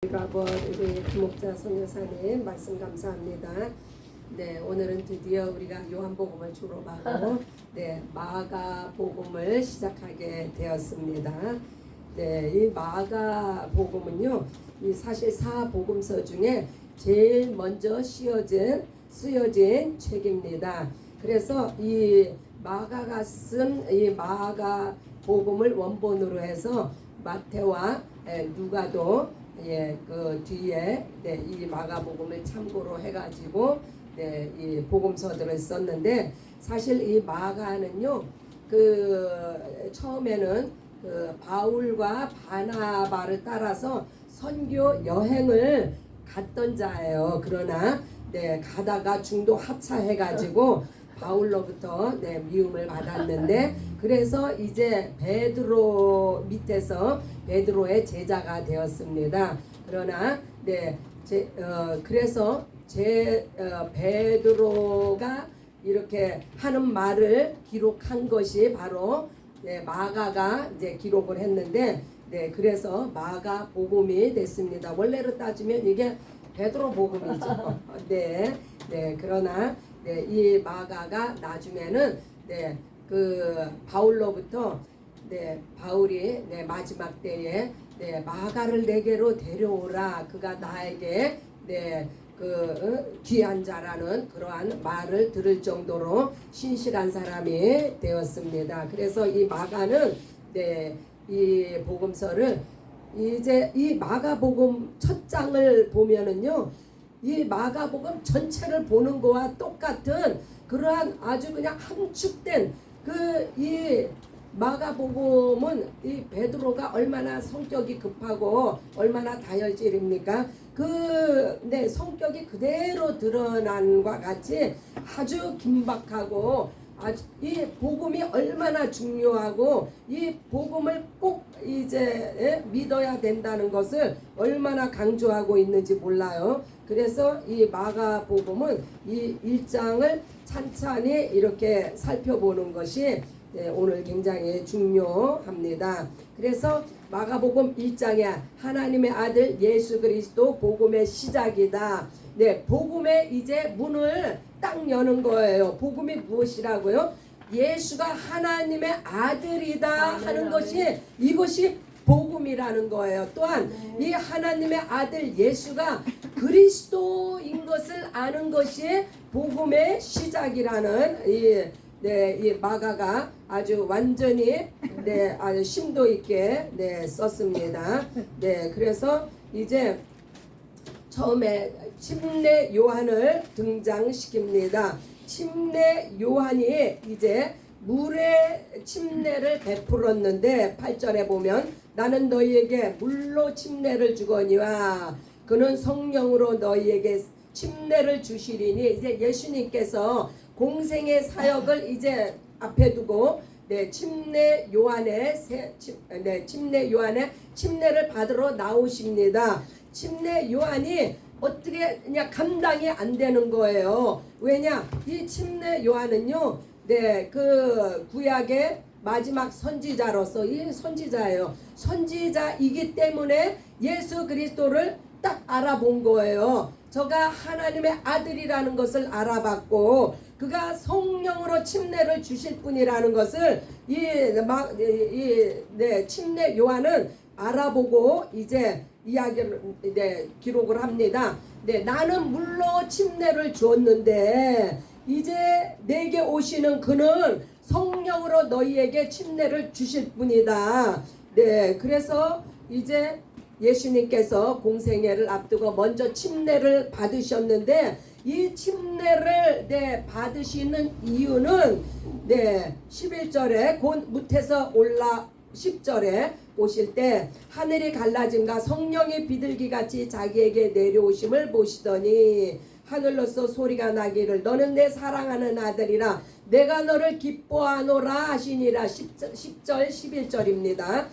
우리 김옥자 선교사님 말씀 감사합니다. 네, 오늘은 드디어 우리가 요한복음을 졸업하고 마가복음을 시작하게 되었습니다. 네, 이 마가복음은요, 이 사실 4복음서 중에 제일 먼저 쓰여진 책입니다. 그래서 이 마가가 쓴 이 마가복음을 원본으로 해서 마태와 누가도 그 뒤에 이 마가복음을 참고로 해가지고 이 복음서들을 썼는데, 사실 이 마가는요, 처음에는 바울과 바나바를 따라서 선교 여행을 갔던 자예요. 그러나 가다가 중도 하차해가지고 바울로부터 미움을 받았는데, 그래서 이제 베드로 밑에서 베드로의 제자가 되었습니다. 그러나 그래서 베드로가 이렇게 하는 말을 기록한 것이 바로 마가가 이제 기록을 했는데, 그래서 마가복음이 됐습니다. 원래로 따지면 이게 베드로 복음이죠. 그러나 이 마가가 나중에는 바울로부터 바울이 마지막 때에 마가를 내게로 데려오라, 그가 나에게 귀한 자라는 그러한 말을 들을 정도로 신실한 사람이 되었습니다. 그래서 이 마가는 이 복음서를 이제 이 마가복음 첫 장을 보면은요, 이 마가복음 전체를 보는 거와 똑같은 그러한 아주 그냥 함축된 이 마가복음은 이 베드로가 얼마나 성격이 급하고 얼마나 다혈질입니까? 성격이 그대로 드러난과 같이 아주 긴박하고, 이 복음이 얼마나 중요하고 이 복음을 꼭 이제 믿어야 된다는 것을 얼마나 강조하고 있는지 몰라요. 그래서 이 마가복음은 이 1장을 찬찬히 이렇게 살펴보는 것이 오늘 굉장히 중요합니다. 그래서 마가복음 1장에 하나님의 아들 예수 그리스도 복음의 시작이다. 복음의 이제 문을 딱 여는 거예요. 복음이 무엇이라고요? 예수가 하나님의 아들이다 하는 것이, 이것이 복음이라는 거예요. 또한 이 하나님의 아들 예수가 그리스도인 것을 아는 것이 복음의 시작이라는 이 마가가 아주 완전히 아주 심도 있게 썼습니다. 그래서 이제 처음에 침례 요한을 등장시킵니다. 침례 요한이 이제 물의 침례를 베풀었는데, 8절에 보면 나는 너희에게 물로 침례를 주거니와 그는 성령으로 너희에게 침례를 주시리니, 이제 예수님께서 공생의 사역을 이제 앞에 두고 침례 요한의 침례를 받으러 나오십니다. 침례 요한이 어떻게 그냥 감당이 안 되는 거예요. 왜냐? 이 침례 요한은요, 그 구약의 마지막 선지자로서 이 선지자예요. 선지자이기 때문에 예수 그리스도를 딱 알아본 거예요. 저가 하나님의 아들이라는 것을 알아봤고, 그가 성령으로 침례를 주실 분이라는 것을 침례 요한은 알아보고 이제 이야기를 기록을 합니다. 나는 물로 침례를 주었는데 이제 내게 오시는 그는 성령으로 너희에게 침례를 주실 분이다. 그래서 이제 예수님께서 공생애를 앞두고 먼저 침례를 받으셨는데, 이 침례를 받으시는 이유는 11절에 곧 무태서 올라 10절에 보실 때 하늘이 갈라짐과 성령의 비둘기같이 자기에게 내려오심을 보시더니 하늘로서 소리가 나기를 너는 내 사랑하는 아들이라 내가 너를 기뻐하노라 하시니라. 10절 11절입니다.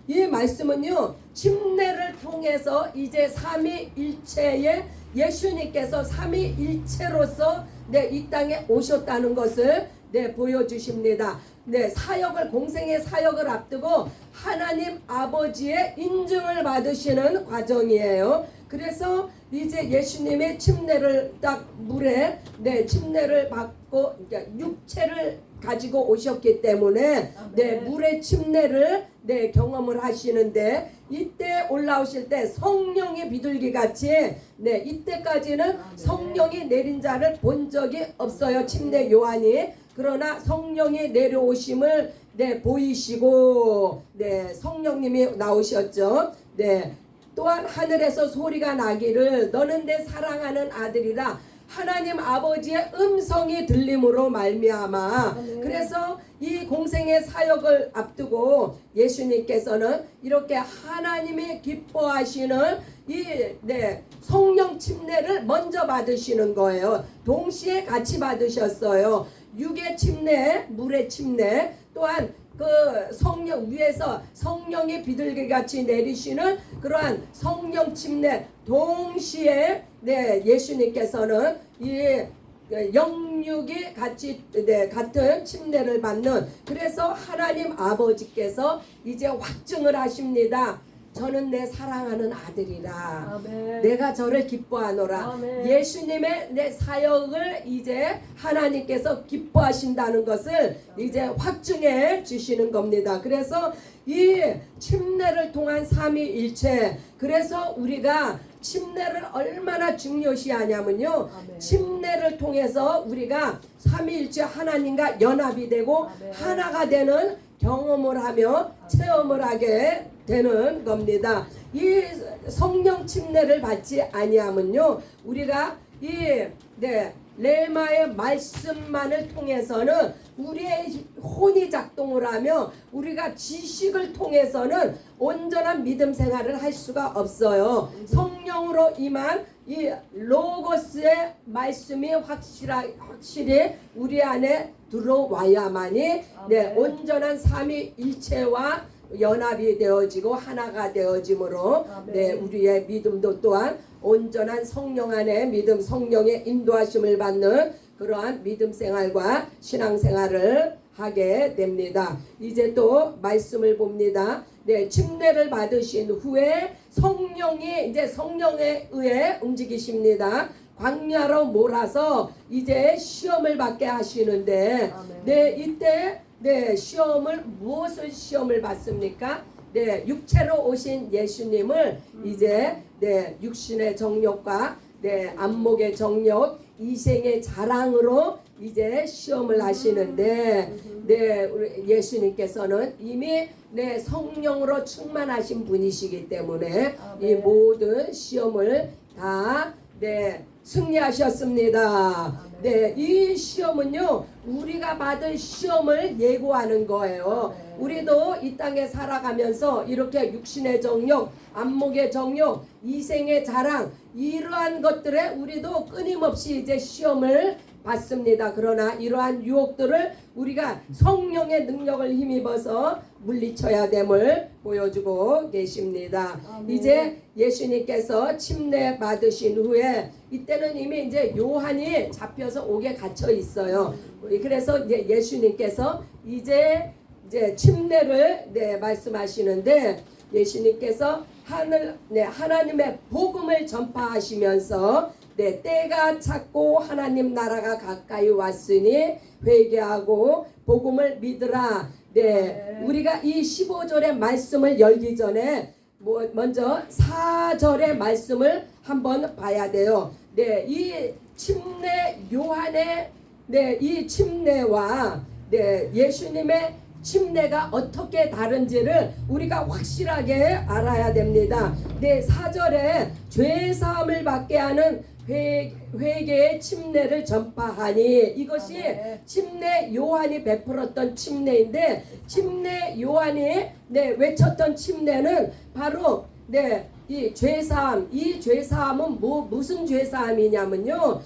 이 말씀은요, 침례를 통해서 이제 삼위일체의 예수님께서 삼위일체로서 이 땅에 오셨다는 것을 네, 보여주십니다. 네, 사역을 공생의 사역을 앞두고 하나님 아버지의 인증을 받으시는 과정이에요. 그래서 이제 예수님의 침례를 딱 물에 네, 침례를 받고 육체를 가지고 오셨기 때문에 네, 물의 침례를 네, 경험을 하시는데 이때 올라오실 때 성령의 비둘기 같이 네, 이때까지는 성령이 내린 자를 본 적이 없어요. 침례 요한이. 그러나 성령이 내려오심을 네, 보이시고 네, 성령님이 나오셨죠. 네. 또한 하늘에서 소리가 나기를 너는 내 사랑하는 아들이라 하나님 아버지의 음성이 들림으로 말미암아. 그래서 이 공생의 사역을 앞두고 예수님께서는 이렇게 하나님이 기뻐하시는 이 네, 성령 침례를 먼저 받으시는 거예요. 동시에 같이 받으셨어요. 육의 침례, 물의 침례, 또한 그 성령 위에서 성령이 비둘기 같이 내리시는 그러한 성령 침례 동시에 네, 예수님께서는 이 영육이 같이 네, 같은 침례를 받는 그래서 하나님 아버지께서 이제 확증을 하십니다. 저는 내 사랑하는 아들이라. 아멘. 내가 저를 기뻐하노라. 아멘. 예수님의 내 사역을 이제 하나님께서 기뻐하신다는 것을 이제 확증해 주시는 겁니다. 그래서 이 침례를 통한 삼위일체 그래서 우리가 침례를 얼마나 중요시하냐면요. 아멘. 침례를 통해서 우리가 삼위일체 하나님과 연합이 되고 아멘. 하나가 되는 경험을 하며 체험을 하게 되는 겁니다. 이 성령 침례를 받지 아니하면요 우리가 이 네, 레마의 말씀만을 통해서는 우리의 혼이 작동을 하며 우리가 지식을 통해서는 온전한 믿음 생활을 할 수가 없어요. 성령으로 임한 이 로고스의 말씀이 확실히 우리 안에 들어와야만이 네, 온전한 삼위일체와 연합이 되어지고 하나가 되어짐으로 네, 우리의 믿음도 또한 온전한 성령 안에 믿음 성령의 인도하심을 받는 그러한 믿음 생활과 신앙 생활을 하게 됩니다. 이제 또 말씀을 봅니다. 네, 침례를 받으신 후에 성령이 이제 성령에 의해 움직이십니다. 광야로 몰아서 이제 시험을 받게 하시는데 네, 이때 네, 시험을 무엇을 시험을 받습니까? 네, 육체로 오신 예수님을 이제 네, 육신의 정욕과 네, 안목의 정욕, 이생의 자랑으로 이제 시험을 하시는데 네, 우리 예수님께서는 이미 네, 성령으로 충만하신 분이시기 때문에 이 모든 시험을 다 네, 승리하셨습니다. 네, 이 시험은요 우리가 받을 시험을 예고하는 거예요. 우리도 이 땅에 살아가면서 이렇게 육신의 정욕, 안목의 정욕, 이생의 자랑 이러한 것들에 우리도 끊임없이 이제 시험을 받습니다. 그러나 이러한 유혹들을 우리가 성령의 능력을 힘입어서 물리쳐야 됨을 보여주고 계십니다. 아멘. 이제 예수님께서 침례 받으신 후에 이때는 이미 이제 요한이 잡혀서 옥에 갇혀 있어요. 그래서 이제 예수님께서 이제 침례를 네, 말씀하시는데 예수님께서 하나님의 복음을 전파하시면서 네, 때가 찼고 하나님 나라가 가까이 왔으니 회개하고 복음을 믿으라. 네, 우리가 이 15절의 말씀을 열기 전에 먼저 4절의 말씀을 한번 봐야 돼요. 네, 이 침례 요한의 네, 이 침례와 네, 예수님의 침례가 어떻게 다른지를 우리가 확실하게 알아야 됩니다. 네, 4절에 죄 사함을 받게 하는 회개의 침례를 전파하니 이것이 침례 요한이 베풀었던 침례인데 침례 요한이 네, 외쳤던 침례는 바로 네, 이 죄사함, 이 죄사함은 무슨 죄사함이냐면요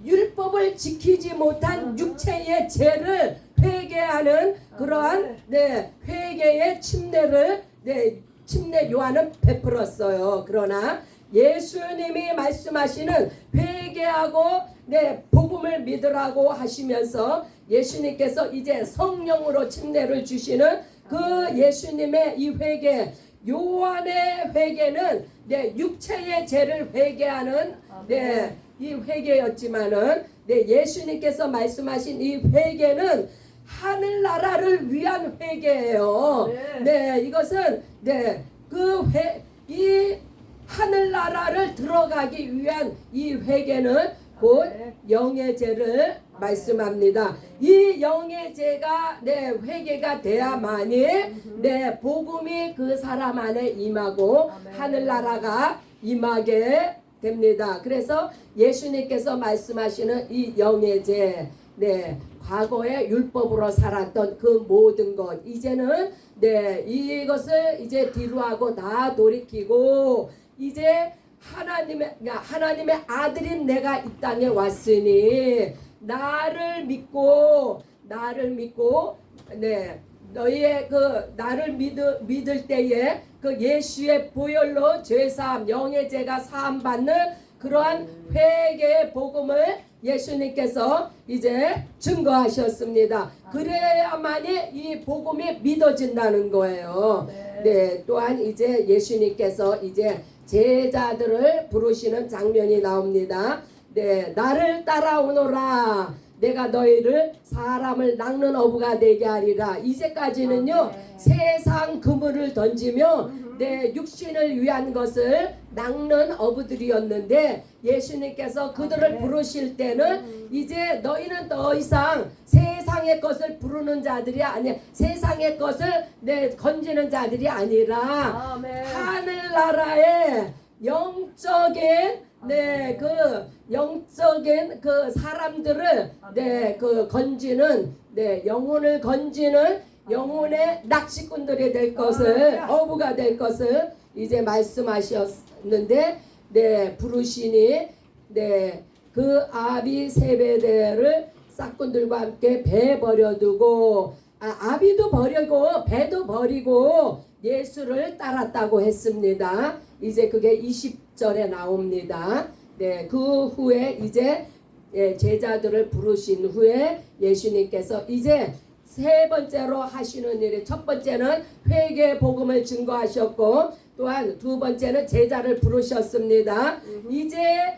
율법을 지키지 못한 육체의 죄를 회개하는 그러한 네, 회개의 침례를 네, 침례 요한은 베풀었어요. 그러나 예수님이 말씀하시는 회개하고 복음을 믿으라고 하시면서 예수님께서 이제 성령으로 침례를 주시는 그 예수님의 이 회개, 요한의 회개는 육체의 죄를 회개하는 이 회개였지만은 예수님께서 말씀하신 이 회개는 하늘나라를 위한 회개예요. 이것은 이 하늘나라를 들어가기 위한 이 회개는 곧 영의 죄를 말씀합니다. 이 영의 죄가 회개가 돼야만이 복음이 그 사람 안에 임하고 하늘나라가 임하게 됩니다. 그래서 예수님께서 말씀하시는 이 영의 죄, 과거에 율법으로 살았던 그 모든 것, 이제는 이것을 이제 뒤로하고 다 돌이키고 이제 하나님의 아들인 내가 이 땅에 왔으니 나를 믿고 너희의 그 나를 믿을 때에 그 예수의 보혈로 죄사함, 영의 죄가 사함 받는 그러한 회개의 복음을 예수님께서 이제 증거하셨습니다. 그래야만이 이 복음이 믿어진다는 거예요. 또한 이제 예수님께서 이제 제자들을 부르시는 장면이 나옵니다. 나를 따라오너라. 내가 너희를 사람을 낚는 어부가 되게 하리라. 이제까지는요 세상 그물을 던지며 육신을 위한 것을 낚는 어부들이었는데 예수님께서 그들을 부르실 때는 이제 너희는 더 이상 세상의 것을 부르는 자들이 아니야, 세상의 것을 건지는 자들이 아니라 하늘나라의 영적인 영적인 그 사람들을 그 건지는 영혼을 건지는 영혼의 낚시꾼들이 될 것을, 어부가 될 것을 이제 말씀하셨는데 부르시니 그 아비 세베대를 싹꾼들과 함께 배 버려두고 아비도 버리고 배도 버리고 예수를 따랐다고 했습니다. 이제 그게 20절에 나옵니다. 그 후에 이제 제자들을 부르신 후에 예수님께서 이제 세 번째로 하시는 일이, 첫 번째는 회개 복음을 증거하셨고 또한 두 번째는 제자를 부르셨습니다. 이제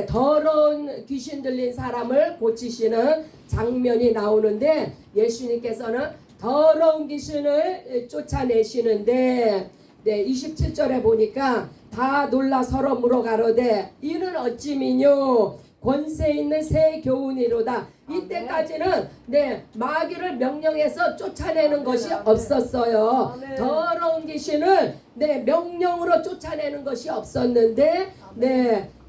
더러운 귀신 들린 사람을 고치시는 장면이 나오는데 예수님께서는 더러운 귀신을 쫓아내시는데 27절에 보니까 다 놀라 서로 물어가로되 이는 어찌미뇨 권세 있는 새 교훈이로다. 이때까지는 마귀를 명령해서 쫓아내는 것이 없었어요. 더러운 귀신을 명령으로 쫓아내는 것이 없었는데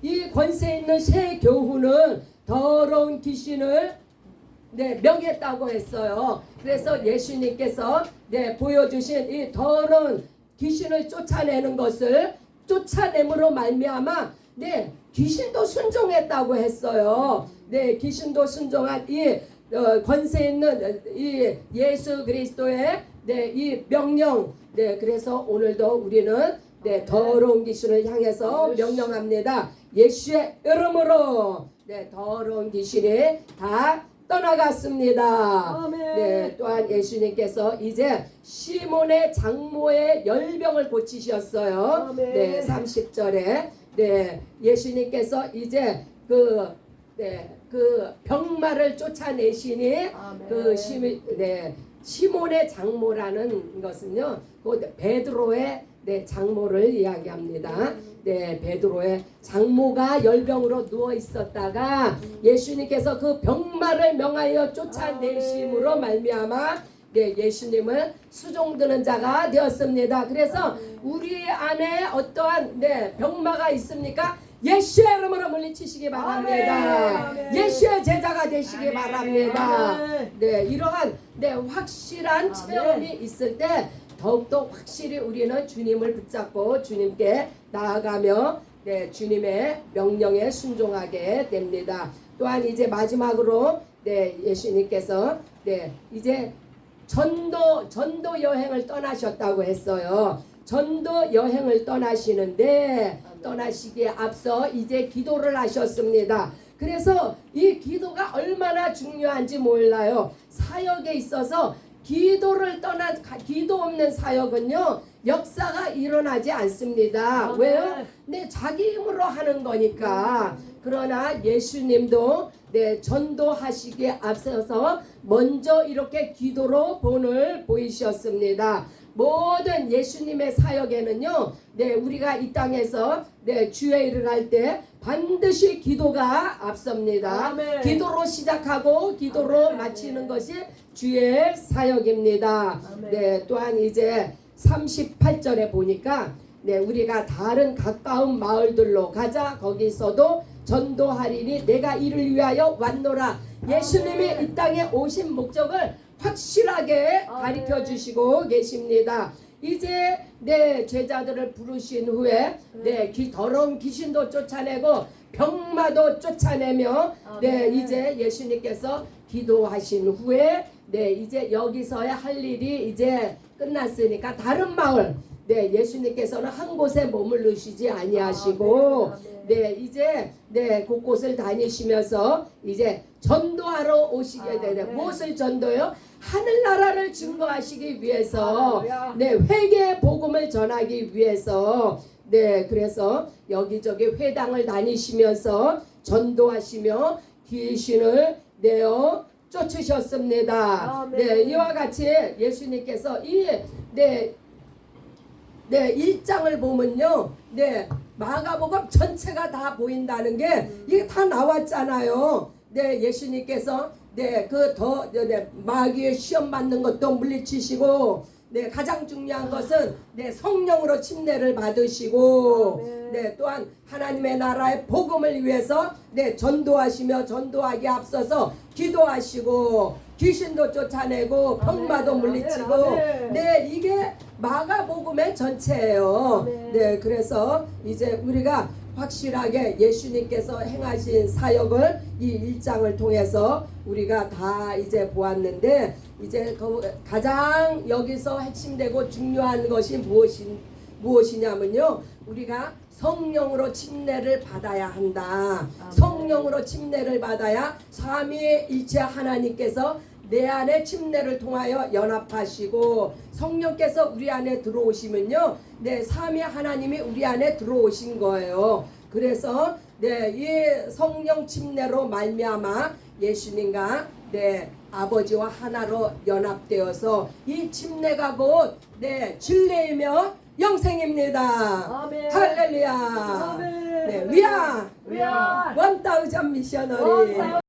이 권세 있는 새 교훈은 더러운 귀신을 명했다고 했어요. 그래서 예수님께서 보여주신 이 더러운 귀신을 쫓아내는 것을 쫓아냄으로 말미암아 귀신도 순종했다고 했어요. 귀신도 순종한 이 권세 있는 이 예수 그리스도의 이 명령. 그래서 오늘도 우리는 더러운 귀신을 향해서 명령합니다. 예수의 이름으로 더러운 귀신이 다 떠나갔습니다. 또한 예수님께서 이제 시몬의 장모의 열병을 고치셨어요. 30절에 예수님께서 이제 그 병마를 쫓아내시니 그 시몬의 장모라는 것은요, 그 베드로의 장모를 이야기합니다. 베드로의 장모가 열병으로 누워 있었다가 예수님께서 그 병마를 명하여 쫓아내심으로 말미암아 예수님을 수종드는 자가 되었습니다. 그래서 우리 안에 어떠한 병마가 있습니까? 예수의 이름으로 물리치시기 바랍니다. 예수의 제자가 되시기 바랍니다. 이러한 확실한 체험이 있을 때 더욱더 확실히 우리는 주님을 붙잡고 주님께 나아가며 주님의 명령에 순종하게 됩니다. 또한 이제 마지막으로 예수님께서 이제 전도 여행을 떠나셨다고 했어요. 전도 여행을 떠나시는데 떠나시기에 앞서 이제 기도를 하셨습니다. 그래서 이 기도가 얼마나 중요한지 몰라요. 사역에 있어서 기도를 떠난 기도 없는 사역은요 역사가 일어나지 않습니다. 왜요? 네, 자기 힘으로 하는 거니까. 그러나 예수님도 네, 전도하시기에 앞서서 먼저 이렇게 기도로 본을 보이셨습니다. 모든 예수님의 사역에는요, 네, 우리가 이 땅에서 네, 주의 일을 할 때 반드시 기도가 앞섭니다. 아멘. 기도로 시작하고 기도로 아멘. 마치는 것이 주의 사역입니다. 아멘. 네, 또한 이제 38절에 보니까 네, 우리가 다른 가까운 마을들로 가자. 거기서도 전도하리니 내가 이를 위하여 왔노라. 예수님이 아멘. 이 땅에 오신 목적을 확실하게 가르쳐 주시고 계십니다. 이제 내 제자들을 부르신 후에 네, 더러운 귀신도 쫓아내고 병마도 쫓아내며 네, 이제 예수님께서 기도하신 후에 네, 이제 여기서야 할 일이 이제 끝났으니까 다른 마을 네, 예수님께서는 한 곳에 머물르시지 아니하시고 네, 이제 네, 곳곳을 다니시면서 이제 전도하러 오시게 되네. 무엇을 전도요? 하늘나라를 증거하시기 위해서 네, 회개의 복음을 전하기 위해서 네, 그래서 여기저기 회당을 다니시면서 전도하시며 귀신을 내어 쫓으셨습니다. 네, 이와 같이 예수님께서 네, 1장을 보면요. 네, 마가복음 전체가 다 보인다는 게 이게 다 나왔잖아요. 네, 예수님께서 네, 마귀의 시험 받는 것도 물리치시고 네, 가장 중요한 것은 네, 성령으로 침례를 받으시고 네, 또한 하나님의 나라의 복음을 위해서 네, 전도하시며 전도하기에 앞서서 기도하시고 귀신도 쫓아내고 병마도 물리치고 네, 이게 마가복음의 전체예요. 네, 그래서 이제 우리가 확실하게 예수님께서 행하신 사역을 이 1장을 통해서 우리가 다 이제 보았는데 이제 가장 여기서 핵심되고 중요한 것이 무엇이냐면요. 우리가 성령으로 침례를 받아야 한다. 성령으로 침례를 받아야 삼위일체 하나님께서 내 안에 침례를 통하여 연합하시고 성령께서 우리 안에 들어오시면요, 네, 삼위 하나님이 우리 안에 들어오신 거예요. 그래서 네, 이 성령 침례로 말미암아 예수님과 네, 아버지와 하나로 연합되어서 이 침례가 곧 네, 진리이며 영생입니다. 아멘. 할렐루야. 아멘. 네, 위아 We are 1000 미셔너리.